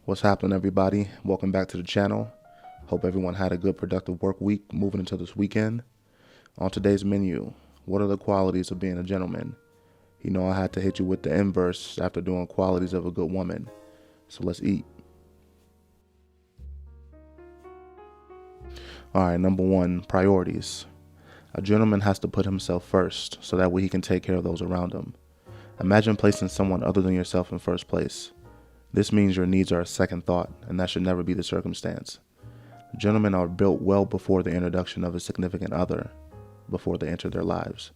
What's happening, everybody? Welcome back to the channel. Hope everyone had a good productive work week moving into this weekend. On today's menu, what are the qualities of being a gentleman? I had to hit you with the inverse after doing qualities of a good woman. So let's eat. Alright, number one, priorities. A gentleman has to put himself first so that way he can take care of those around him. Imagine placing someone other than yourself in first place. This means your needs are a second thought, and that should never be the circumstance. Gentlemen are built well before the introduction of a significant other, before they enter their lives.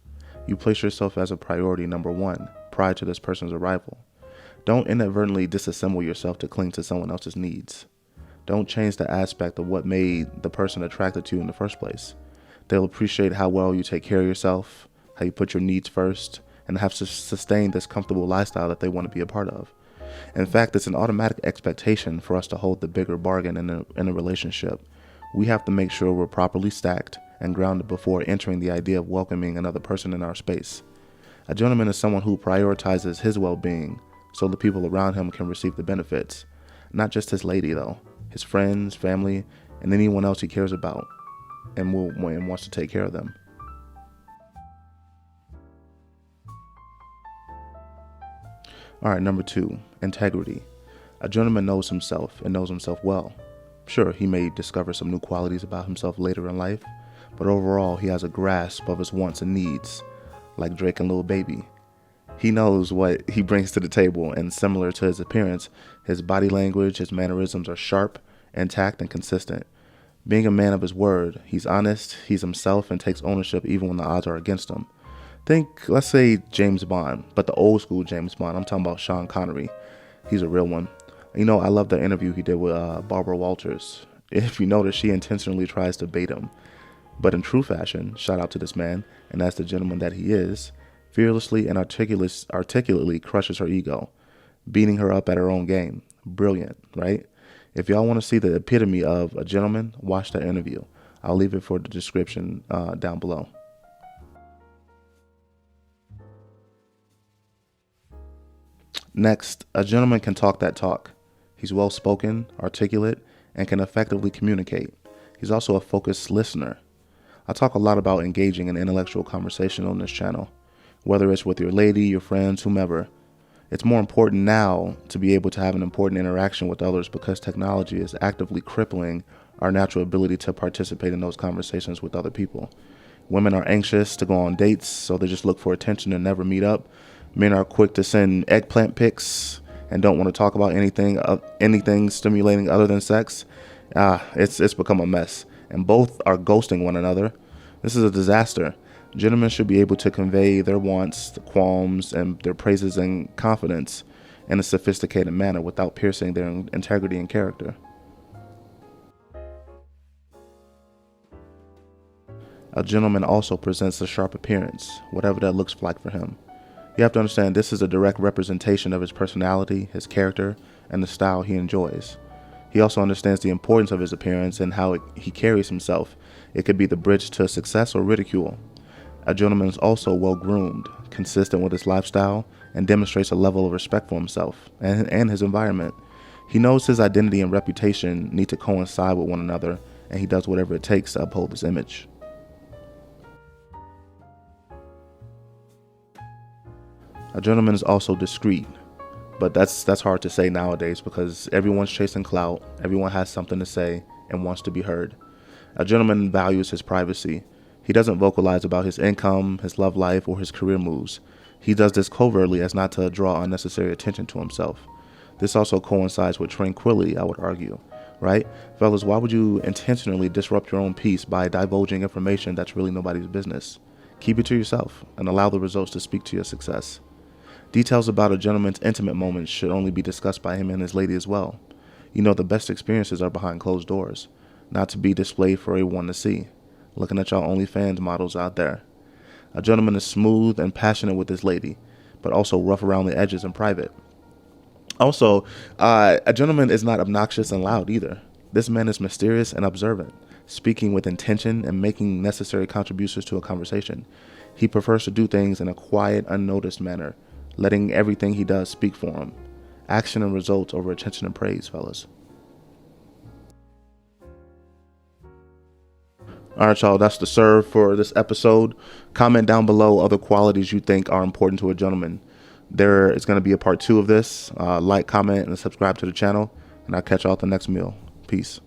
You place yourself as a priority number one prior to this person's arrival. Don't inadvertently disassemble yourself to cling to someone else's needs. Don't change the aspect of what made the person attracted to you in the first place. They'll appreciate how well you take care of yourself, how you put your needs first, and have to sustain this comfortable lifestyle that they want to be a part of. In fact, it's an automatic expectation for us to hold the bigger bargain in a relationship. We have to make sure we're properly stacked and grounded before entering the idea of welcoming another person in our space. A gentleman is someone who prioritizes his well-being so the people around him can receive the benefits. Not just his lady, though. His friends, family, and anyone else he cares about and wants to take care of them. Alright, number two, integrity. A gentleman knows himself and knows himself well. Sure, he may discover some new qualities about himself later in life, but overall he has a grasp of his wants and needs, like Drake and Lil Baby. He knows what he brings to the table, and similar to his appearance, his body language, his mannerisms are sharp, intact, and consistent. Being a man of his word, he's honest, he's himself, and takes ownership even when the odds are against him. Let's say James Bond, but the old school James Bond. I'm talking about Sean Connery. He's a real one. I love the interview he did with Barbara Walters. If you notice, she intentionally tries to bait him. But in true fashion, shout out to this man, and as the gentleman that he is, fearlessly and articulately crushes her ego, beating her up at her own game. Brilliant, right? If y'all want to see the epitome of a gentleman, watch that interview. I'll leave it for the description down below. Next, a gentleman can talk that talk. He's well-spoken, articulate, and can effectively communicate. He's also a focused listener. I talk a lot about engaging in intellectual conversation on this channel, whether it's with your lady, your friends, whomever. It's more important now to be able to have an important interaction with others because technology is actively crippling our natural ability to participate in those conversations with other people. Women are anxious to go on dates, so they just look for attention and never meet up. Men are quick to send eggplant pics and don't want to talk about anything stimulating other than sex. It's become a mess, and both are ghosting one another. This is a disaster. Gentlemen should be able to convey their wants, the qualms, and their praises and confidence in a sophisticated manner without piercing their integrity and character. A gentleman also presents a sharp appearance, whatever that looks like for him. You have to understand this is a direct representation of his personality, his character, and the style he enjoys. He also understands the importance of his appearance and how he carries himself. It could be the bridge to success or ridicule. A gentleman is also well-groomed, consistent with his lifestyle, and demonstrates a level of respect for himself and his environment. He knows his identity and reputation need to coincide with one another, and he does whatever it takes to uphold his image. A gentleman is also discreet, but that's hard to say nowadays because everyone's chasing clout, everyone has something to say and wants to be heard. A gentleman values his privacy. He doesn't vocalize about his income, his love life, or his career moves. He does this covertly as not to draw unnecessary attention to himself. This also coincides with tranquility, I would argue, right? Fellas, why would you intentionally disrupt your own peace by divulging information that's really nobody's business? Keep it to yourself and allow the results to speak to your success. Details about a gentleman's intimate moments should only be discussed by him and his lady as well. The best experiences are behind closed doors, not to be displayed for everyone to see. Looking at y'all OnlyFans models out there. A gentleman is smooth and passionate with his lady, but also rough around the edges in private. Also, a gentleman is not obnoxious and loud either. This man is mysterious and observant, speaking with intention and making necessary contributions to a conversation. He prefers to do things in a quiet, unnoticed manner, letting everything he does speak for him. Action and results over attention and praise, fellas. All right, y'all, that's the serve for this episode. Comment down below other qualities you think are important to a gentleman. There is going to be a part 2 of this. Like, comment, and subscribe to the channel, and I'll catch y'all at the next meal. Peace.